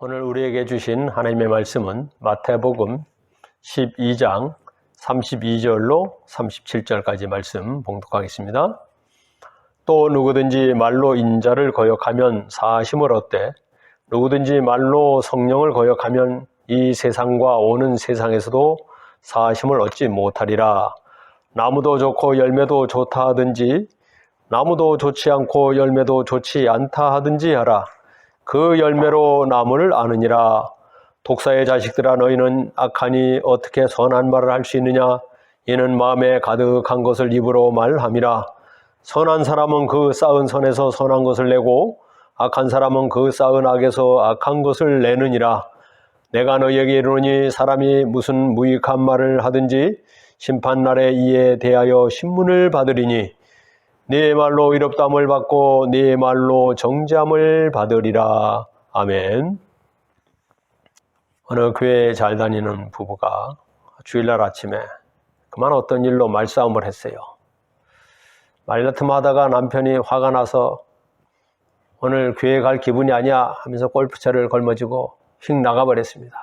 오늘 우리에게 주신 하나님의 말씀은 마태복음 12장 32절로 37절까지 말씀 봉독하겠습니다. 또 누구든지 말로 인자를 거역하면 사심을 얻되 누구든지 말로 성령을 거역하면 이 세상과 오는 세상에서도 사심을 얻지 못하리라. 나무도 좋고 열매도 좋다 하든지 나무도 좋지 않고 열매도 좋지 않다 하든지 하라. 그 열매로 나무를 아느니라. 독사의 자식들아, 너희는 악하니 어떻게 선한 말을 할 수 있느냐? 이는 마음에 가득한 것을 입으로 말함이라. 선한 사람은 그 쌓은 선에서 선한 것을 내고 악한 사람은 그 쌓은 악에서 악한 것을 내느니라. 내가 너희에게 이르노니 사람이 무슨 무익한 말을 하든지 심판날에 이에 대하여 신문을 받으리니 네 말로 의롭다함을 받고 네 말로 정죄함을 받으리라. 아멘. 어느 교회에 잘 다니는 부부가 주일날 아침에 그만 어떤 일로 말싸움을 했어요. 말다툼 하다가 남편이 화가 나서 오늘 교회 갈 기분이 아니야 하면서 골프채를 걸머쥐고 휙 나가버렸습니다.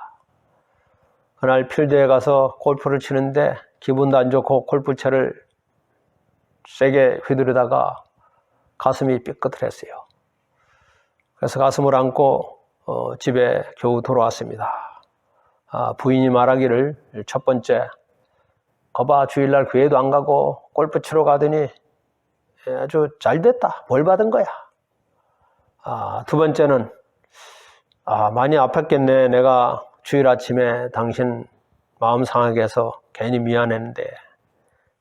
그날 필드에 가서 골프를 치는데 기분도 안 좋고 골프채를 세게 휘두르다가 가슴이 삐끗했어요. 그래서 가슴을 안고 집에 겨우 돌아왔습니다. 부인이 말하기를 첫 번째, 거봐 주일날 교회도 안 가고 골프 치러 가더니 아주 잘 됐다. 뭘 받은 거야. 두 번째는 많이 아팠겠네. 내가 주일 아침에 당신 마음 상하게 해서 괜히 미안했는데.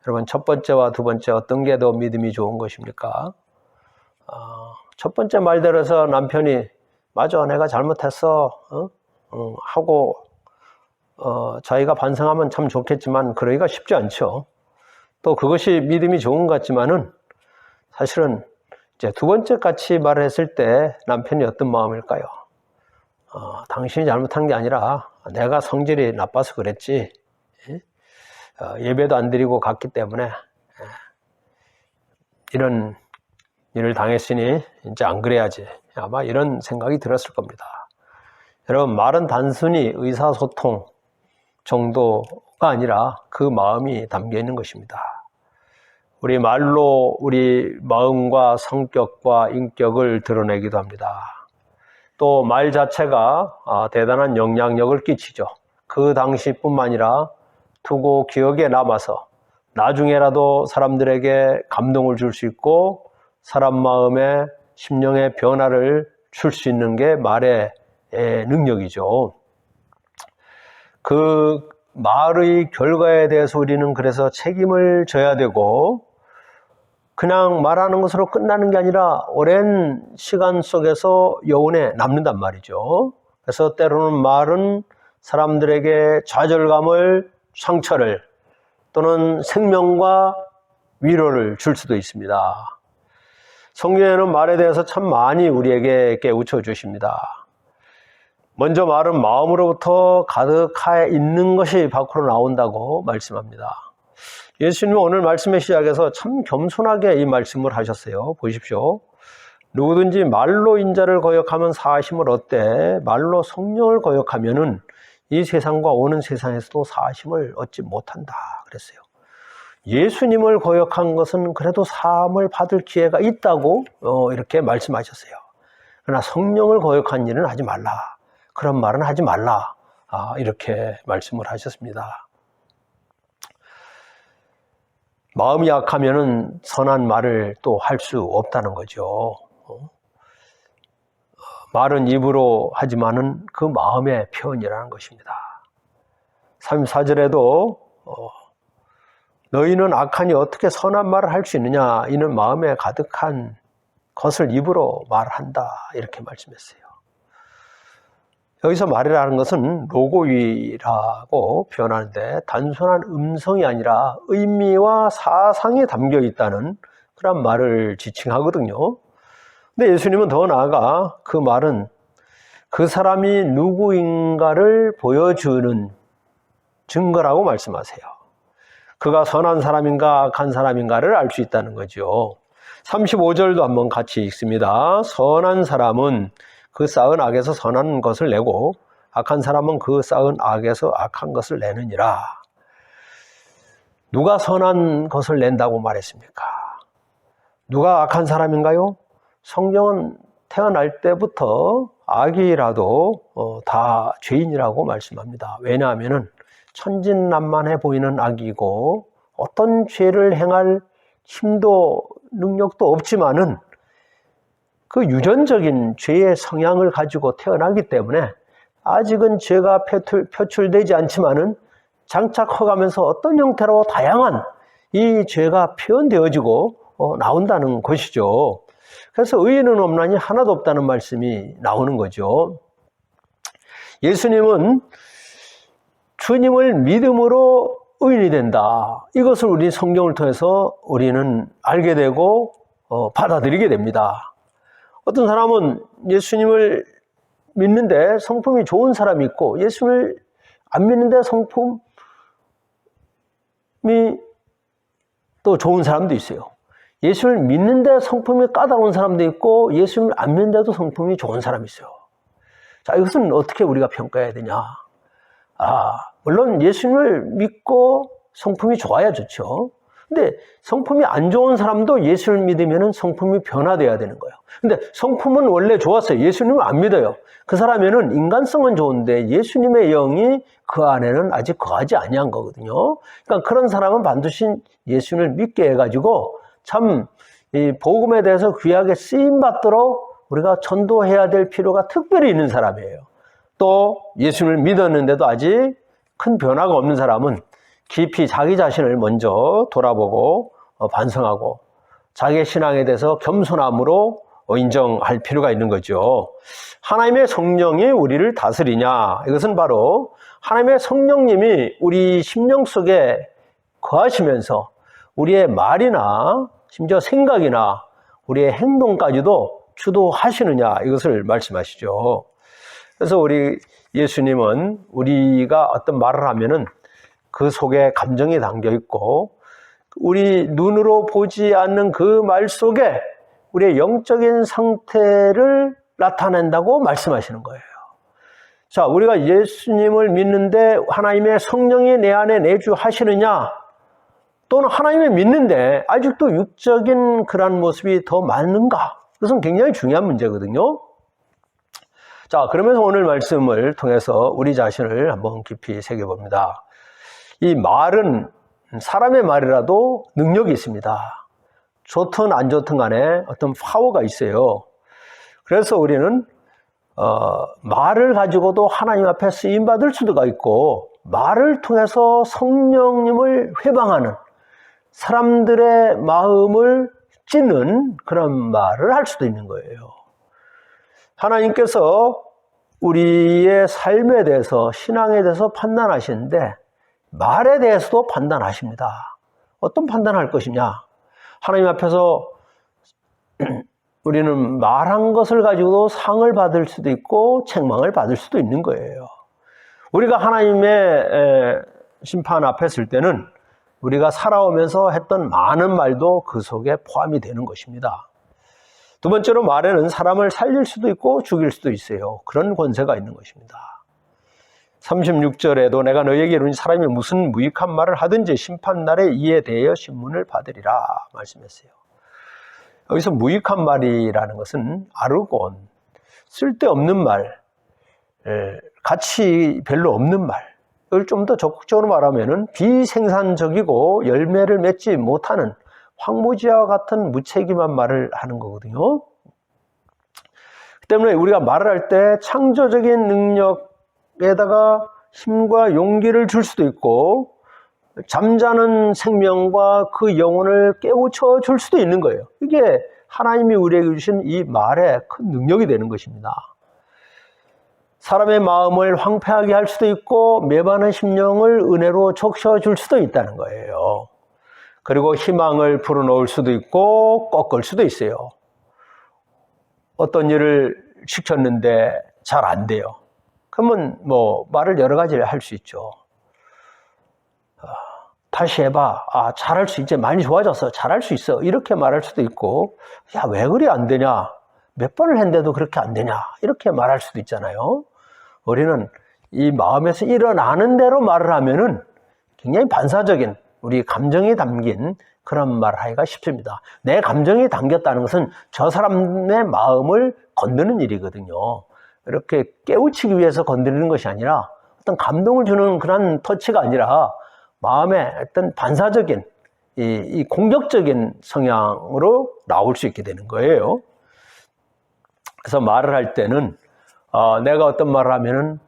여러분, 첫 번째와 두 번째 어떤 게 더 믿음이 좋은 것입니까? 첫 번째 말대로서 남편이 맞아, 내가 잘못했어 하고 자기가 반성하면 참 좋겠지만 그러기가 쉽지 않죠. 또 그것이 믿음이 좋은 것 같지만은 사실은 이제 두 번째 같이 말을 했을 때 남편이 어떤 마음일까요? 당신이 잘못한 게 아니라 내가 성질이 나빠서 그랬지. 예배도 안 드리고 갔기 때문에 이런 일을 당했으니 이제 안 그래야지. 아마 이런 생각이 들었을 겁니다. 여러분, 말은 단순히 의사소통 정도가 아니라 그 마음이 담겨 있는 것입니다. 우리 말로 우리 마음과 성격과 인격을 드러내기도 합니다. 또 말 자체가 대단한 영향력을 끼치죠. 그 당시뿐만 아니라 두고 기억에 남아서 나중에라도 사람들에게 감동을 줄 수 있고 사람 마음에 심령의 변화를 줄 수 있는 게 말의 능력이죠. 그 말의 결과에 대해서 우리는 그래서 책임을 져야 되고 그냥 말하는 것으로 끝나는 게 아니라 오랜 시간 속에서 여운에 남는단 말이죠. 그래서 때로는 말은 사람들에게 좌절감을, 상처를 또는 생명과 위로를 줄 수도 있습니다. 성경에는 말에 대해서 참 많이 우리에게 깨우쳐 주십니다. 먼저 말은 마음으로부터 가득해 있는 것이 밖으로 나온다고 말씀합니다. 예수님은 오늘 말씀의 시작에서 참 겸손하게 이 말씀을 하셨어요. 보십시오. 누구든지 말로 인자를 거역하면 사심을 얻되 말로 성령을 거역하면은 이 세상과 오는 세상에서도 사심을 얻지 못한다 그랬어요. 예수님을 거역한 것은 그래도 사함을 받을 기회가 있다고 이렇게 말씀하셨어요. 그러나 성령을 거역한 일은 하지 말라. 그런 말은 하지 말라. 이렇게 말씀을 하셨습니다. 마음이 약하면은 선한 말을 또 할 수 없다는 거죠. 말은 입으로 하지만은 그 마음의 표현이라는 것입니다. 34절에도 너희는 악하니 어떻게 선한 말을 할 수 있느냐? 이는 마음에 가득한 것을 입으로 말한다. 이렇게 말씀했어요. 여기서 말이라는 것은 로고위라고 표현하는데 단순한 음성이 아니라 의미와 사상이 담겨 있다는 그런 말을 지칭하거든요. 근데 예수님은 더 나아가 그 말은 그 사람이 누구인가를 보여주는 증거라고 말씀하세요. 그가 선한 사람인가 악한 사람인가를 알 수 있다는 거죠. 35절도 한번 같이 읽습니다. 선한 사람은 그 쌓은 악에서 선한 것을 내고 악한 사람은 그 쌓은 악에서 악한 것을 내느니라. 누가 선한 것을 낸다고 말했습니까? 누가 악한 사람인가요? 성경은 태어날 때부터 아기라도 다 죄인이라고 말씀합니다. 왜냐하면 천진난만해 보이는 아기고 어떤 죄를 행할 힘도 능력도 없지만은 그 유전적인 죄의 성향을 가지고 태어나기 때문에 아직은 죄가 표출되지 않지만은 장차 커가면서 어떤 형태로 다양한 이 죄가 표현되어지고 나온다는 것이죠. 그래서 의인은 없나니 하나도 없다는 말씀이 나오는 거죠. 예수님은 주님을 믿음으로 의인이 된다. 이것을 우리 성경을 통해서 우리는 알게 되고 받아들이게 됩니다. 어떤 사람은 예수님을 믿는데 성품이 좋은 사람이 있고 예수님을 안 믿는데 성품이 또 좋은 사람도 있어요. 예수를 믿는데 성품이 까다로운 사람도 있고 예수를 안 믿는데도 성품이 좋은 사람이 있어요. 자, 이것은 어떻게 우리가 평가해야 되냐? 물론 예수님을 믿고 성품이 좋아야 좋죠. 근데 성품이 안 좋은 사람도 예수를 믿으면 성품이 변화돼야 되는 거예요. 근데 성품은 원래 좋았어요. 예수님을 안 믿어요. 그 사람에는 인간성은 좋은데 예수님의 영이 그 안에는 아직 거하지 아니한 거거든요. 그러니까 그런 사람은 반드시 예수님을 믿게 해가지고 참 이 복음에 대해서 귀하게 쓰임 받도록 우리가 전도해야 될 필요가 특별히 있는 사람이에요. 또 예수님을 믿었는데도 아직 큰 변화가 없는 사람은 깊이 자기 자신을 먼저 돌아보고 반성하고 자기의 신앙에 대해서 겸손함으로 인정할 필요가 있는 거죠. 하나님의 성령이 우리를 다스리냐? 이것은 바로 하나님의 성령님이 우리 심령 속에 거하시면서 우리의 말이나 심지어 생각이나 우리의 행동까지도 주도하시느냐? 이것을 말씀하시죠. 그래서 우리 예수님은 우리가 어떤 말을 하면은 그 속에 감정이 담겨 있고 우리 눈으로 보지 않는 그 말 속에 우리의 영적인 상태를 나타낸다고 말씀하시는 거예요. 자, 우리가 예수님을 믿는데 하나님의 성령이 내 안에 내주하시느냐? 또는 하나님을 믿는데 아직도 육적인 그런 모습이 더 많은가? 그것은 굉장히 중요한 문제거든요. 자, 그러면서 오늘 말씀을 통해서 우리 자신을 한번 깊이 새겨봅니다. 이 말은 사람의 말이라도 능력이 있습니다. 좋든 안 좋든 간에 어떤 파워가 있어요. 그래서 우리는 말을 가지고도 하나님 앞에 쓰임받을 수가 있고 말을 통해서 성령님을 회방하는 사람들의 마음을 찢는 그런 말을 할 수도 있는 거예요. 하나님께서 우리의 삶에 대해서 신앙에 대해서 판단하시는데 말에 대해서도 판단하십니다. 어떤 판단할 것이냐? 하나님 앞에서 우리는 말한 것을 가지고도 상을 받을 수도 있고 책망을 받을 수도 있는 거예요. 우리가 하나님의 심판 앞에 설 때는 우리가 살아오면서 했던 많은 말도 그 속에 포함이 되는 것입니다. 두 번째로 말에는 사람을 살릴 수도 있고 죽일 수도 있어요. 그런 권세가 있는 것입니다. 36절에도 내가 너에게 이르니 사람이 무슨 무익한 말을 하든지 심판날에 이에 대하여 신문을 받으리라 말씀했어요. 여기서 무익한 말이라는 것은 아르곤, 쓸데없는 말, 가치 별로 없는 말, 이걸 좀 더 적극적으로 말하면은 비생산적이고 열매를 맺지 못하는 황무지와 같은 무책임한 말을 하는 거거든요. 그 때문에 우리가 말을 할 때 창조적인 능력에다가 힘과 용기를 줄 수도 있고 잠자는 생명과 그 영혼을 깨우쳐 줄 수도 있는 거예요. 이게 하나님이 우리에게 주신 이 말의 큰 능력이 되는 것입니다. 사람의 마음을 황폐하게 할 수도 있고 메마른 심령을 은혜로 적셔줄 수도 있다는 거예요. 그리고 희망을 불어넣을 수도 있고 꺾을 수도 있어요. 어떤 일을 시켰는데 잘 안 돼요. 그러면 말을 여러 가지를 할 수 있죠. 다시 해봐. 잘할 수 있지. 많이 좋아졌어. 잘할 수 있어. 이렇게 말할 수도 있고, 야, 왜 그리 안 되냐? 몇 번을 했는데도 그렇게 안 되냐 이렇게 말할 수도 있잖아요. 우리는 이 마음에서 일어나는 대로 말을 하면은 굉장히 반사적인 우리 감정이 담긴 그런 말을 하기가 쉽습니다. 내 감정이 담겼다는 것은 저 사람의 마음을 건드는 일이거든요. 이렇게 깨우치기 위해서 건드리는 것이 아니라 어떤 감동을 주는 그런 터치가 아니라 마음의 어떤 반사적인 이 공격적인 성향으로 나올 수 있게 되는 거예요. 그래서 말을 할 때는 내가 어떤 말을 하면은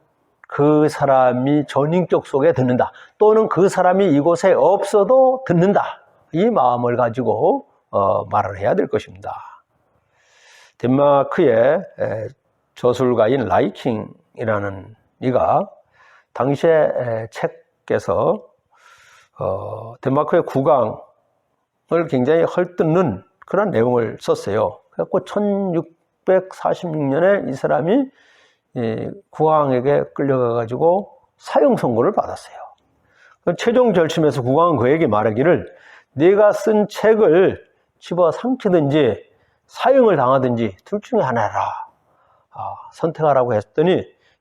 그 사람이 전인격 속에 듣는다. 또는 그 사람이 이곳에 없어도 듣는다. 이 마음을 가지고 말을 해야 될 것입니다. 덴마크의 저술가인 라이킹이라는 이가 당시에 책에서 덴마크의 국왕을 굉장히 헐뜯는 그런 내용을 썼어요. 그래서 1646년에 이 사람이 국왕에게 끌려가가지고 사형 선고를 받았어요. 최종 결심에서 국왕은 그에게 말하기를 네가 쓴 책을 집어 삼키든지 사형을 당하든지 둘 중에 하나라. 선택하라고 했더니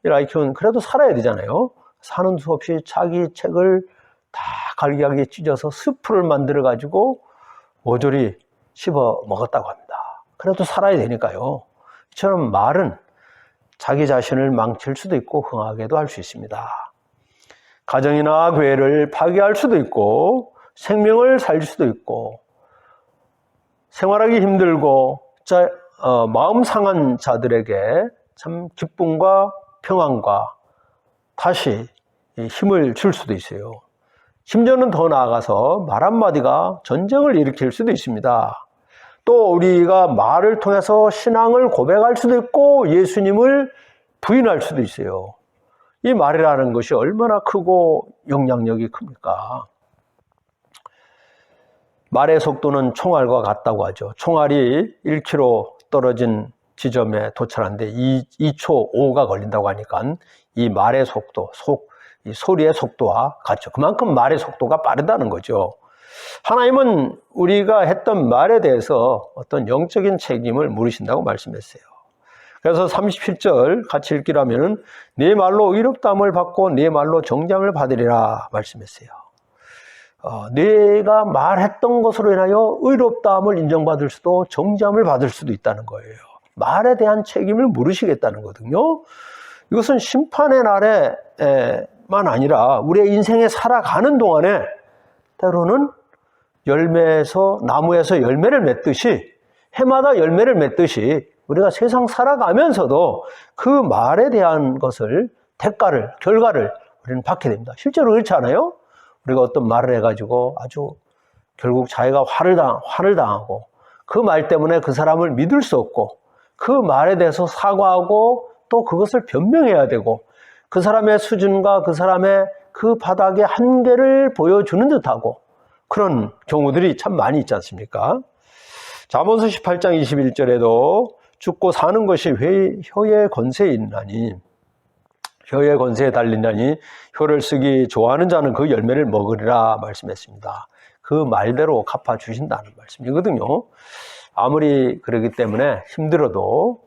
이 라이킹은 그래도 살아야 되잖아요. 사는 수 없이 자기 책을 다 갈기갈기 찢어서 스프를 만들어가지고 모조리 씹어 먹었다고 합니다. 그래도 살아야 되니까요. 이처럼 말은 자기 자신을 망칠 수도 있고 흥하게도 할 수 있습니다. 가정이나 교회를 파괴할 수도 있고 생명을 살릴 수도 있고 생활하기 힘들고 마음 상한 자들에게 참 기쁨과 평안과 다시 힘을 줄 수도 있어요. 심지어는 더 나아가서 말 한마디가 전쟁을 일으킬 수도 있습니다. 또 우리가 말을 통해서 신앙을 고백할 수도 있고 예수님을 부인할 수도 있어요. 이 말이라는 것이 얼마나 크고 영향력이 큽니까? 말의 속도는 총알과 같다고 하죠. 총알이 1km 떨어진 지점에 도착하는데 2초 5가 걸린다고 하니까 이 말의 속도, 이 소리의 속도와 같죠. 그만큼 말의 속도가 빠르다는 거죠. 하나님은 우리가 했던 말에 대해서 어떤 영적인 책임을 물으신다고 말씀했어요. 그래서 37절 같이 읽기라면은 네 말로 의롭다함을 받고 네 말로 정죄함을 받으리라 말씀했어요. 내가 말했던 것으로 인하여 의롭다함을 인정받을 수도 정죄함을 받을 수도 있다는 거예요. 말에 대한 책임을 물으시겠다는 거거든요. 이것은 심판의 날에만 아니라 우리의 인생에 살아가는 동안에 때로는 나무에서 열매를 맺듯이 해마다 열매를 맺듯이 우리가 세상 살아가면서도 그 말에 대한 것을 결과를 우리는 받게 됩니다. 실제로 그렇지 않아요? 우리가 어떤 말을 해가지고 아주 결국 자기가 화를 당하고 그 말 때문에 그 사람을 믿을 수 없고 그 말에 대해서 사과하고 또 그것을 변명해야 되고 그 사람의 수준과 그 사람의 그 바닥의 한계를 보여주는 듯하고 그런 경우들이 참 많이 있지 않습니까? 잠언서 18장 21절에도 죽고 사는 것이 혀의 권세에 있나니 혀의 권세에 달리나니 혀를 쓰기 좋아하는 자는 그 열매를 먹으리라 말씀했습니다. 그 말대로 갚아주신다는 말씀이거든요. 아무리 그러기 때문에 힘들어도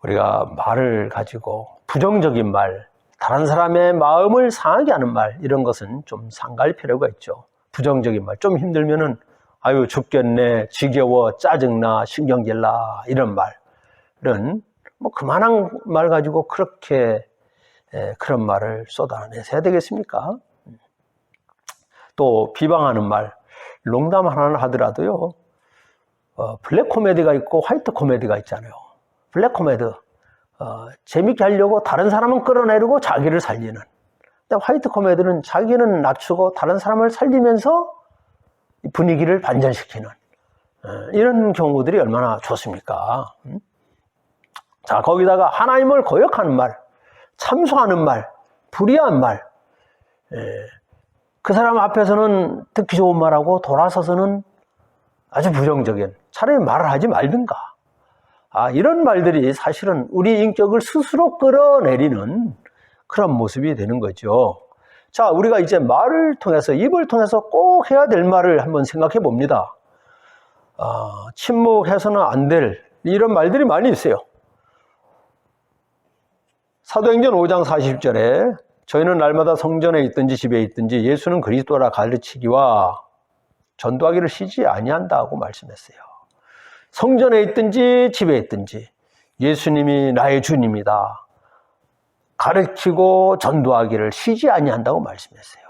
우리가 말을 가지고 부정적인 말, 다른 사람의 마음을 상하게 하는 말 이런 것은 좀 삼가할 필요가 있죠. 부정적인 말, 좀 힘들면은 아유 죽겠네, 지겨워, 짜증나, 신경질나 이런 말은 뭐 그만한 말 가지고 그렇게 그런 말을 쏟아내셔야 되겠습니까? 또 비방하는 말, 농담 하나는 하더라도요. 블랙 코미디가 있고 화이트 코미디가 있잖아요. 블랙 코미디 재밌게 하려고 다른 사람은 끌어내리고 자기를 살리는. 근데 화이트 코미디는 자기는 낮추고 다른 사람을 살리면서 분위기를 반전시키는 이런 경우들이 얼마나 좋습니까? 자, 거기다가 하나님을 거역하는 말, 참소하는 말, 불의한 말, 그 사람 앞에서는 듣기 좋은 말하고 돌아서서는 아주 부정적인, 차라리 말을 하지 말든가. 이런 말들이 사실은 우리 인격을 스스로 끌어내리는 그런 모습이 되는 거죠. 자, 우리가 이제 말을 통해서, 입을 통해서 꼭 해야 될 말을 한번 생각해 봅니다. 침묵해서는 안 될 이런 말들이 많이 있어요. 사도행전 5장 40절에 저희는 날마다 성전에 있든지 집에 있든지 예수는 그리스도라 가르치기와 전도하기를 쉬지 아니한다고 말씀했어요. 성전에 있든지 집에 있든지 예수님이 나의 주님이다. 가르치고 전도하기를 쉬지 아니한다고 말씀했어요.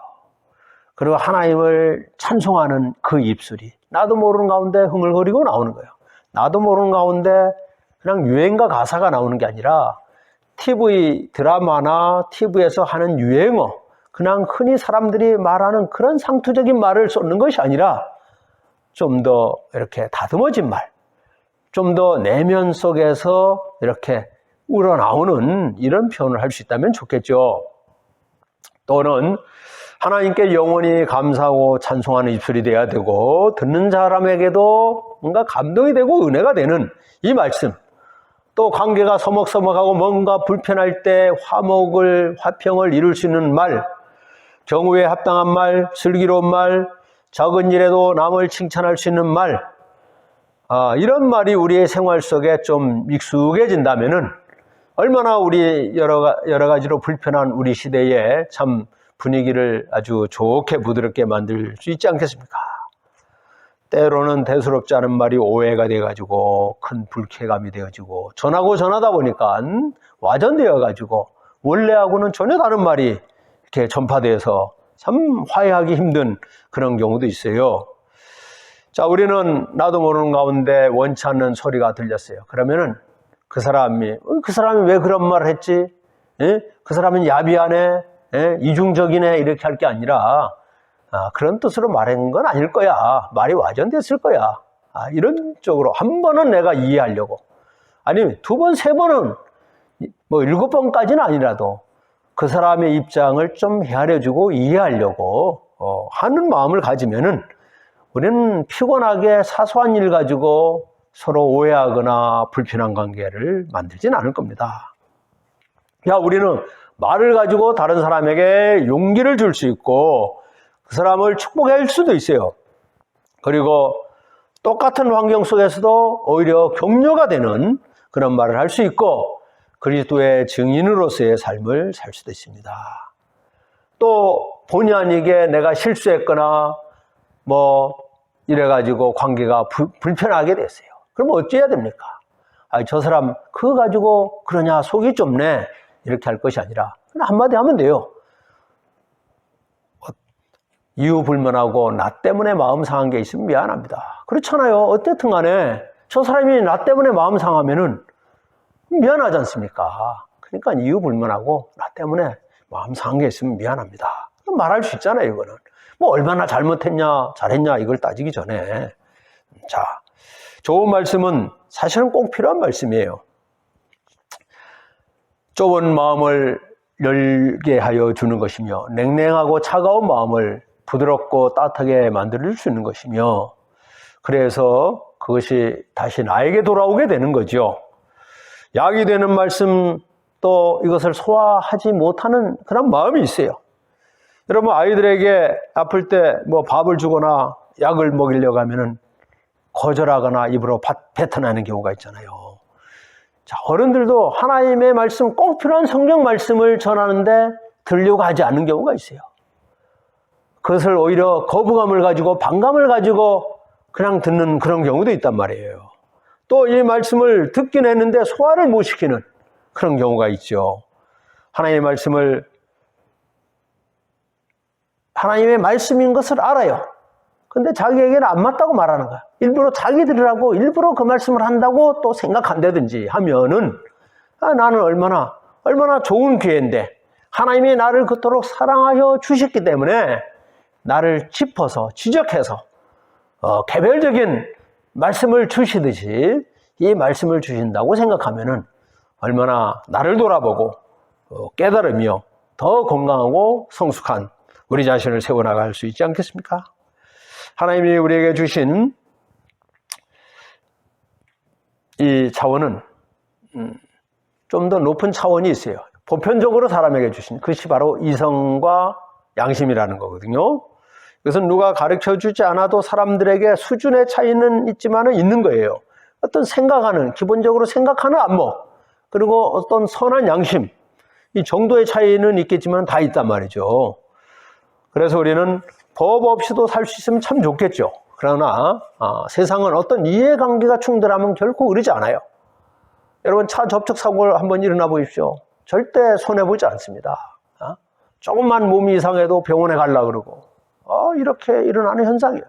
그리고 하나님을 찬송하는 그 입술이 나도 모르는 가운데 흥얼거리고 나오는 거예요. 나도 모르는 가운데 그냥 유행가 가사가 나오는 게 아니라 TV 드라마나 TV에서 하는 유행어, 그냥 흔히 사람들이 말하는 그런 상투적인 말을 쏟는 것이 아니라 좀 더 이렇게 다듬어진 말, 좀 더 내면 속에서 이렇게 우러나오는 이런 표현을 할 수 있다면 좋겠죠. 또는 하나님께 영원히 감사하고 찬송하는 입술이 돼야 되고 듣는 사람에게도 뭔가 감동이 되고 은혜가 되는 이 말씀, 또 관계가 서먹서먹하고 뭔가 불편할 때 화평을 이룰 수 있는 말, 경우에 합당한 말, 슬기로운 말, 작은 일에도 남을 칭찬할 수 있는 말, 이런 말이 우리의 생활 속에 좀 익숙해진다면은 얼마나 우리 여러 가지로 불편한 우리 시대에 참 분위기를 아주 좋게 부드럽게 만들 수 있지 않겠습니까? 때로는 대수롭지 않은 말이 오해가 돼가지고 큰 불쾌감이 되어지고 전하고 전하다 보니까 와전되어가지고 원래하고는 전혀 다른 말이 이렇게 전파돼서 참 화해하기 힘든 그런 경우도 있어요. 자, 우리는 나도 모르는 가운데 원치 않는 소리가 들렸어요. 그러면은 그 사람이 왜 그런 말을 했지? 그 사람은 야비하네, 이중적이네 이렇게 할 게 아니라 그런 뜻으로 말한 건 아닐 거야. 말이 와전됐을 거야. 이런 쪽으로 한 번은 내가 이해하려고. 아니면 두 번, 세 번은 뭐 7번까지는 아니라도 그 사람의 입장을 좀 헤아려주고 이해하려고 하는 마음을 가지면은 우리는 피곤하게 사소한 일 가지고 서로 오해하거나 불편한 관계를 만들지는 않을 겁니다. 우리는 말을 가지고 다른 사람에게 용기를 줄 수 있고 그 사람을 축복할 수도 있어요. 그리고 똑같은 환경 속에서도 오히려 격려가 되는 그런 말을 할 수 있고 그리스도의 증인으로서의 삶을 살 수도 있습니다. 또 본의 아니게 내가 실수했거나 이래가지고 관계가 불편하게 됐어요. 그럼 어찌해야 됩니까? 저 사람 그거 가지고 그러냐 속이 좁네 이렇게 할 것이 아니라 그냥 한마디 하면 돼요. 이유 불문하고 나 때문에 마음 상한 게 있으면 미안합니다. 그렇잖아요. 어쨌든 간에 저 사람이 나 때문에 마음 상하면은 미안하지 않습니까? 그러니까 이유 불문하고 나 때문에 마음 상한 게 있으면 미안합니다. 말할 수 있잖아요. 이거는 얼마나 잘못했냐 잘했냐 이걸 따지기 전에. 자, 좋은 말씀은 사실은 꼭 필요한 말씀이에요. 좁은 마음을 열게 하여 주는 것이며 냉랭하고 차가운 마음을 부드럽고 따뜻하게 만들 수 있는 것이며 그래서 그것이 다시 나에게 돌아오게 되는 거죠. 약이 되는 말씀 또 이것을 소화하지 못하는 그런 마음이 있어요. 여러분 아이들에게 아플 때 밥을 주거나 약을 먹이려고 하면은 거절하거나 입으로 뱉어내는 경우가 있잖아요. 자, 어른들도 하나님의 말씀 꼭 필요한 성경 말씀을 전하는데 들으려고 하지 않는 경우가 있어요. 그것을 오히려 거부감을 가지고 반감을 가지고 그냥 듣는 그런 경우도 있단 말이에요. 또 이 말씀을 듣긴 했는데 소화를 못 시키는 그런 경우가 있죠. 하나님의 말씀을 하나님의 말씀인 것을 알아요. 근데 자기에게는 안 맞다고 말하는 거야. 일부러 자기 들으라고 일부러 그 말씀을 한다고 또 생각한다든지 하면은 나는 얼마나 좋은 기회인데 하나님이 나를 그토록 사랑하여 주셨기 때문에 나를 짚어서 지적해서 개별적인 말씀을 주시듯이 이 말씀을 주신다고 생각하면은 얼마나 나를 돌아보고 깨달으며 더 건강하고 성숙한 우리 자신을 세워나갈 수 있지 않겠습니까? 하나님이 우리에게 주신 이 차원은 좀 더 높은 차원이 있어요. 보편적으로 사람에게 주신 그것이 바로 이성과 양심이라는 거거든요. 그것은 누가 가르쳐 주지 않아도 사람들에게 수준의 차이는 있지만은 있는 거예요. 어떤 생각하는, 기본적으로 생각하는 안목, 그리고 어떤 선한 양심, 이 정도의 차이는 있겠지만 다 있단 말이죠. 그래서 우리는 법 없이도 살 수 있으면 참 좋겠죠. 그러나 세상은 어떤 이해관계가 충돌하면 결코 그러지 않아요. 여러분, 차 접촉 사고를 한번 일어나 보십시오. 절대 손해보지 않습니다. 조금만 몸이 이상해도 병원에 가려고 그러고 이렇게 일어나는 현상이에요.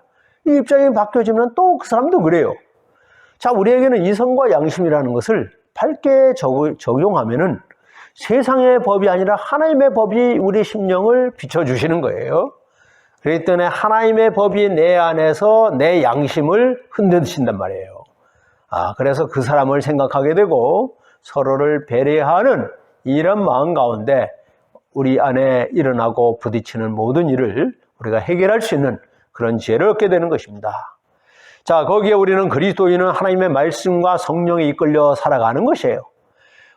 이 입장이 바뀌어지면 또 그 사람도 그래요. 자, 우리에게는 이성과 양심이라는 것을 밝게 적용하면은 세상의 법이 아니라 하나님의 법이 우리 심령을 비춰주시는 거예요. 그렇기 때문에 하나님의 법이 내 안에서 내 양심을 흔드신단 말이에요. 그래서 그 사람을 생각하게 되고 서로를 배려하는 이런 마음 가운데 우리 안에 일어나고 부딪히는 모든 일을 우리가 해결할 수 있는 그런 지혜를 얻게 되는 것입니다. 자, 거기에 우리는 그리스도인은 하나님의 말씀과 성령에 이끌려 살아가는 것이에요.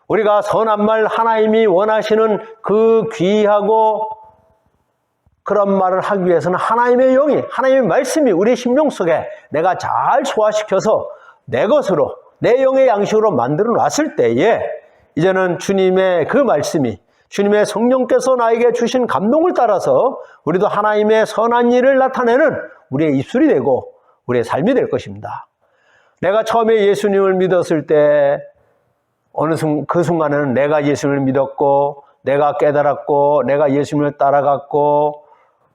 우리가 선한 말, 하나님이 원하시는 그 귀하고 그런 말을 하기 위해서는 하나님의 영이, 하나님의 말씀이 우리 심령 속에 내가 잘 소화시켜서 내 것으로, 내 영의 양식으로 만들어 놨을 때에 이제는 주님의 그 말씀이, 주님의 성령께서 나에게 주신 감동을 따라서 우리도 하나님의 선한 일을 나타내는 우리의 입술이 되고 우리의 삶이 될 것입니다. 내가 처음에 예수님을 믿었을 때 그 순간에는 내가 예수님을 믿었고 내가 깨달았고 내가 예수님을 따라갔고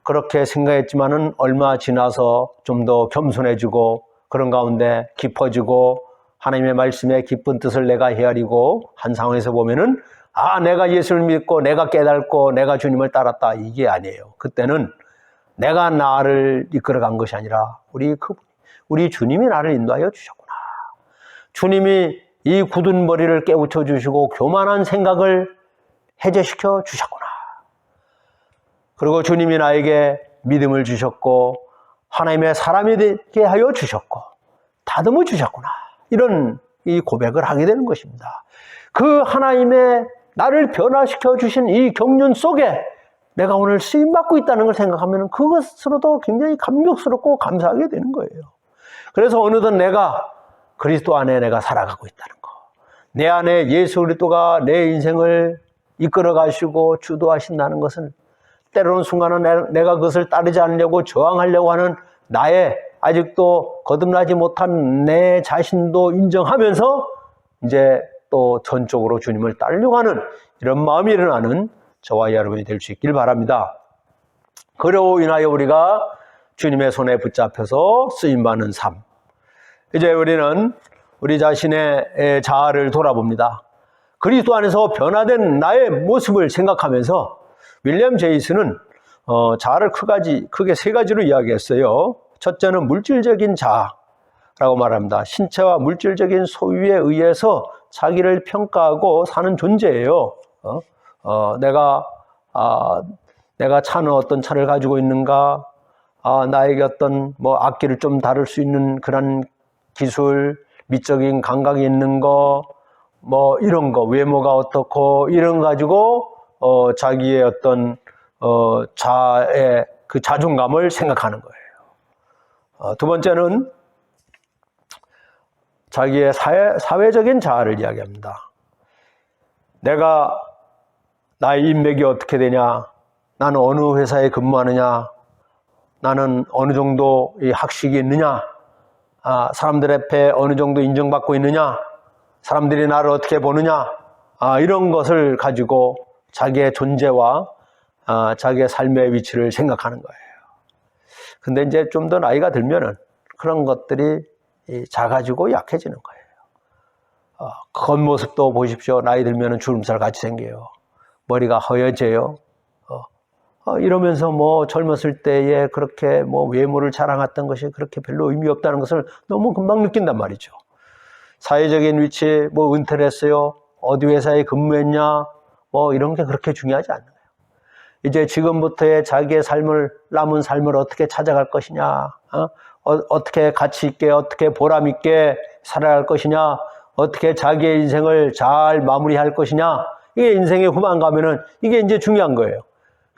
그렇게 생각했지만은 얼마 지나서 좀 더 겸손해지고 그런 가운데 깊어지고 하나님의 말씀에 깊은 뜻을 내가 헤아리고 한 상황에서 보면은 내가 예수를 믿고 내가 깨닫고 내가 주님을 따랐다, 이게 아니에요. 그때는 내가 나를 이끌어간 것이 아니라 우리 주님이 나를 인도하여 주셨구나. 주님이 이 굳은 머리를 깨우쳐 주시고 교만한 생각을 해제시켜 주셨구나. 그리고 주님이 나에게 믿음을 주셨고 하나님의 사람이 되게 하여 주셨고 다듬어 주셨구나. 이런 이 고백을 하게 되는 것입니다. 그 하나님의 나를 변화시켜 주신 이 경륜 속에 내가 오늘 쓰임받고 있다는 걸 생각하면 그것으로도 굉장히 감격스럽고 감사하게 되는 거예요. 그래서 어느덧 내가 그리스도 안에 내가 살아가고 있다는 거, 내 안에 예수 그리스도가 내 인생을 이끌어 가시고 주도하신다는 것은 때로는 순간은 내가 그것을 따르지 않으려고 저항하려고 하는 나의 아직도 거듭나지 못한 내 자신도 인정하면서 이제 또 전적으로 주님을 따르려고 하는 이런 마음이 일어나는 저와 여러분이 될 수 있길 바랍니다. 그로 인하여 우리가 주님의 손에 붙잡혀서 쓰임받는 삶. 이제 우리는 우리 자신의 자아를 돌아봅니다. 그리스도 안에서 변화된 나의 모습을 생각하면서 윌리엄 제이스는 자아를 크게 세 가지로 이야기했어요. 첫째는 물질적인 자아라고 말합니다. 신체와 물질적인 소유에 의해서 자기를 평가하고 사는 존재예요. 내가 차는 어떤 차를 가지고 있는가? 나에게 어떤 악기를 좀 다룰 수 있는 그런 기술, 미적인 감각이 있는 거, 이런 거, 외모가 어떻고 이런 가지고 자기의 어떤 자아의 그 자존감을 생각하는 거예요. 두 번째는 자기의 사회적인 자아를 이야기합니다. 내가 나의 인맥이 어떻게 되냐, 나는 어느 회사에 근무하느냐, 나는 어느 정도 이 학식이 있느냐, 사람들 앞에 어느 정도 인정받고 있느냐, 사람들이 나를 어떻게 보느냐, 이런 것을 가지고 자기의 존재와 자기의 삶의 위치를 생각하는 거예요. 근데 이제 좀 더 나이가 들면은 그런 것들이 작아지고 약해지는 거예요. 겉모습도 보십시오. 나이 들면은 주름살 같이 생겨요. 머리가 허여져요. 이러면서 젊었을 때에 그렇게 외모를 자랑했던 것이 그렇게 별로 의미 없다는 것을 너무 금방 느낀단 말이죠. 사회적인 위치, 은퇴를 했어요. 어디 회사에 근무했냐, 이런 게 그렇게 중요하지 않는 거예요. 이제 지금부터의 자기의 남은 삶을 어떻게 찾아갈 것이냐, 어떻게 가치 있게, 어떻게 보람 있게 살아갈 것이냐, 어떻게 자기의 인생을 잘 마무리할 것이냐, 이게 인생의 후반 가면은 이게 이제 중요한 거예요.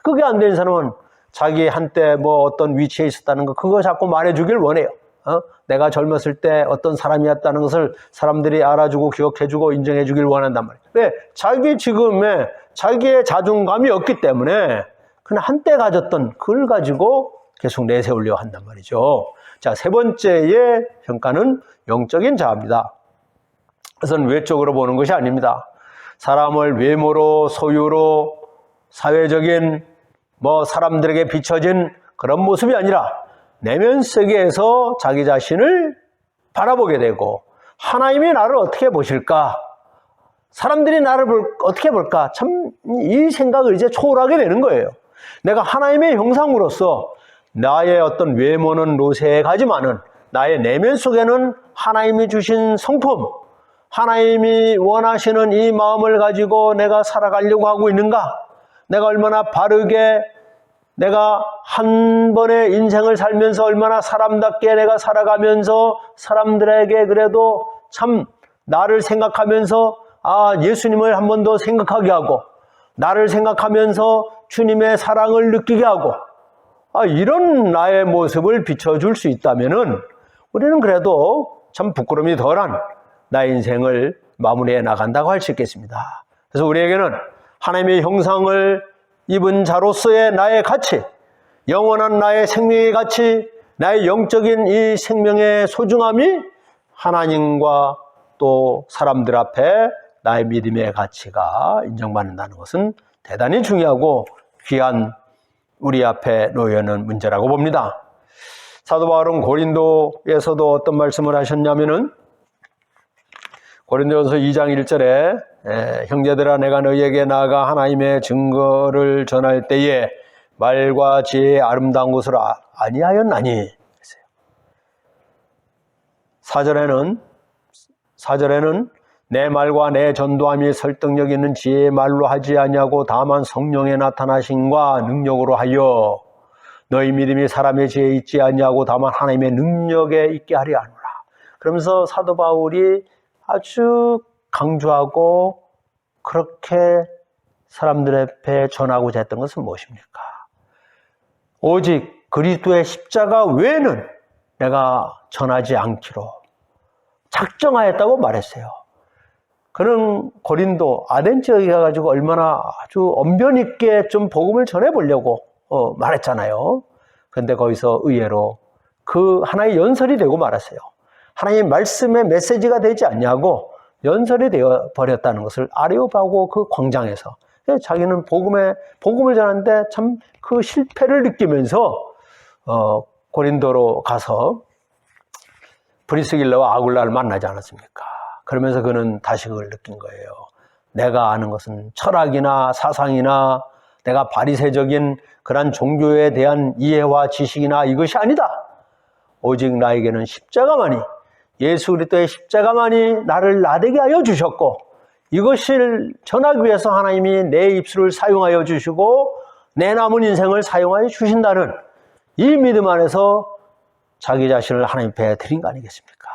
그게 안 되는 사람은 자기 한때 뭐 어떤 위치에 있었다는 거, 그거 자꾸 말해주길 원해요. 내가 젊었을 때 어떤 사람이었다는 것을 사람들이 알아주고 기억해주고 인정해주길 원한단 말이에요. 왜? 자기 지금의 자기의 자존감이 없기 때문에 그냥 한때 가졌던 그걸 가지고 계속 내세우려 한단 말이죠. 자, 세 번째의 평가는 영적인 자아입니다. 그것은 외적으로 보는 것이 아닙니다. 사람을 외모로, 소유로, 사회적인 사람들에게 비춰진 그런 모습이 아니라 내면 세계에서 자기 자신을 바라보게 되고, 하나님이 나를 어떻게 보실까? 사람들이 나를 어떻게 볼까? 참 이 생각을 이제 초월하게 되는 거예요. 내가 하나님의 형상으로서 나의 어떤 외모는 노쇠해 가지만은 나의 내면 속에는 하나님이 주신 성품, 하나님이 원하시는 이 마음을 가지고 내가 살아가려고 하고 있는가? 내가 얼마나 바르게, 내가 한 번의 인생을 살면서 얼마나 사람답게 내가 살아가면서 사람들에게 그래도 참 나를 생각하면서 예수님을 한 번 더 생각하게 하고, 나를 생각하면서 주님의 사랑을 느끼게 하고, 이런 나의 모습을 비춰줄 수 있다면은 우리는 그래도 참 부끄러움이 덜한 나의 인생을 마무리해 나간다고 할 수 있겠습니다. 그래서 우리에게는 하나님의 형상을 입은 자로서의 나의 가치, 영원한 나의 생명의 가치, 나의 영적인 이 생명의 소중함이 하나님과 또 사람들 앞에 나의 믿음의 가치가 인정받는다는 것은 대단히 중요하고 귀한 우리 앞에 놓여있는 문제라고 봅니다. 사도 바울은 고린도에서도 어떤 말씀을 하셨냐면은, 고린도전서 2장 1절에 형제들아, 내가 너희에게 나아가 하나님의 증거를 전할 때에 말과 지혜의 아름다운 것을 아니하였나니. 4절에는 내 말과 내 전도함이 설득력 있는 지혜의 말로 하지 아니하고 다만 성령의 나타나심과 능력으로 하여 너희 믿음이 사람의 지혜에 있지 아니하고 다만 하나님의 능력에 있게 하려 하노라. 그러면서 사도 바울이 아주 강조하고 그렇게 사람들 앞에 전하고자 했던 것은 무엇입니까? 오직 그리스도의 십자가 외에는 내가 전하지 않기로 작정하였다고 말했어요. 그는 고린도 아덴 지역에 가가지고 얼마나 아주 언변 있게 좀 복음을 전해보려고 말했잖아요. 그런데 거기서 의외로 그 하나의 연설이 되고 말았어요. 하나님의 말씀의 메시지가 되지 않냐고 연설이 되어 버렸다는 것을 아레오파고 그 광장에서, 자기는 복음을 전하는데 참 그 실패를 느끼면서 고린도로 가서 브리스길라와 아굴라를 만나지 않았습니까? 그러면서 그는 다시 그걸 느낀 거예요. 내가 아는 것은 철학이나 사상이나 내가 바리새적인 그런 종교에 대한 이해와 지식이나 이것이 아니다. 오직 나에게는 십자가만이, 예수 그리스도의 십자가만이 나를 나되게 하여 주셨고, 이것을 전하기 위해서 하나님이 내 입술을 사용하여 주시고 내 남은 인생을 사용하여 주신다는 이 믿음 안에서 자기 자신을 하나님 앞에 드린 거 아니겠습니까?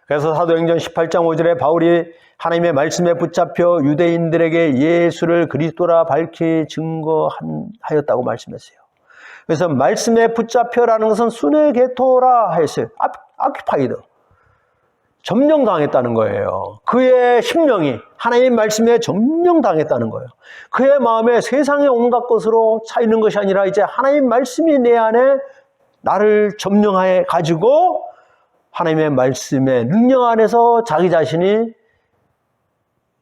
그래서 사도행전 18장 5절에 바울이 하나님의 말씀에 붙잡혀 유대인들에게 예수를 그리스도라 밝히 증거하였다고 말씀했어요. 그래서 말씀에 붙잡혀라는 것은 수네게토라 했어요. 아키파이드. 점령당했다는 거예요. 그의 심령이 하나님의 말씀에 점령당했다는 거예요. 그의 마음에 세상의 온갖 것으로 차 있는 것이 아니라 이제 하나님의 말씀이 내 안에 나를 점령해 가지고 하나님의 말씀의 능력 안에서 자기 자신이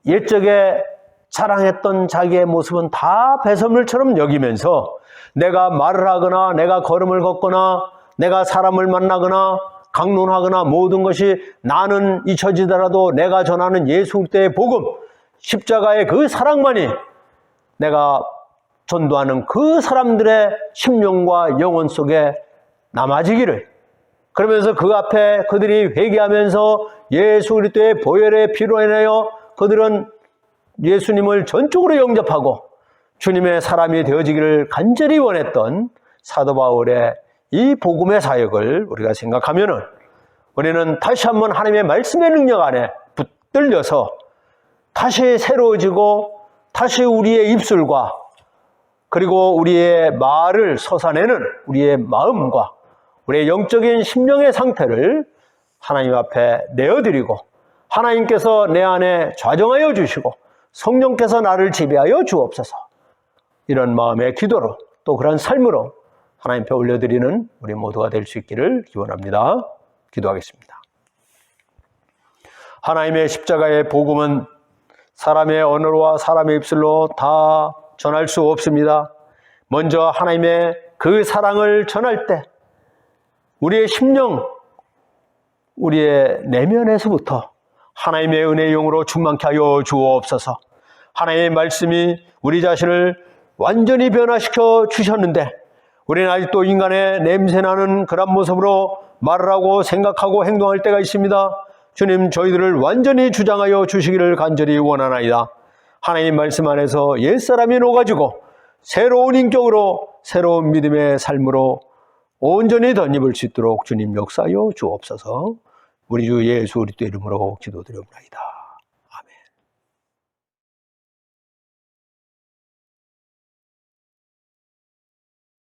옛적에 자랑했던 자기의 모습은 다 배설물처럼 여기면서 내가 말을 하거나 내가 걸음을 걷거나 내가 사람을 만나거나 강론하거나 모든 것이 나는 잊혀지더라도 내가 전하는 예수 그리스도의 복음, 십자가의 그 사랑만이 내가 전도하는 그 사람들의 심령과 영혼 속에 남아지기를, 그러면서 그 앞에 그들이 회개하면서 예수 그리스도의 보혈의 피로 인하여 그들은 예수님을 전적으로 영접하고 주님의 사람이 되어지기를 간절히 원했던 사도 바울의 이 복음의 사역을 우리가 생각하면은 우리는 다시 한번 하나님의 말씀의 능력 안에 붙들려서 다시 새로워지고 다시 우리의 입술과 그리고 우리의 말을 솟아내는 우리의 마음과 우리의 영적인 심령의 상태를 하나님 앞에 내어드리고 하나님께서 내 안에 좌정하여 주시고 성령께서 나를 지배하여 주옵소서. 이런 마음의 기도로 또 그런 삶으로 하나님 앞에 올려드리는 우리 모두가 될 수 있기를 기원합니다. 기도하겠습니다. 하나님의 십자가의 복음은 사람의 언어와 사람의 입술로 다 전할 수 없습니다. 먼저 하나님의 그 사랑을 전할 때 우리의 심령, 우리의 내면에서부터 하나님의 은혜의 영으로 충만케 하여 주옵소서. 하나님의 말씀이 우리 자신을 완전히 변화시켜 주셨는데 우리는 아직도 인간의 냄새나는 그런 모습으로 말을 하고 생각하고 행동할 때가 있습니다. 주님, 저희들을 완전히 주장하여 주시기를 간절히 원하나이다. 하나님 말씀 안에서 옛사람이 녹아지고 새로운 인격으로 새로운 믿음의 삶으로 온전히 덧입을 수 있도록 주님 역사하여 주옵소서. 우리 주 예수 그리스도 이름으로 기도드립니다.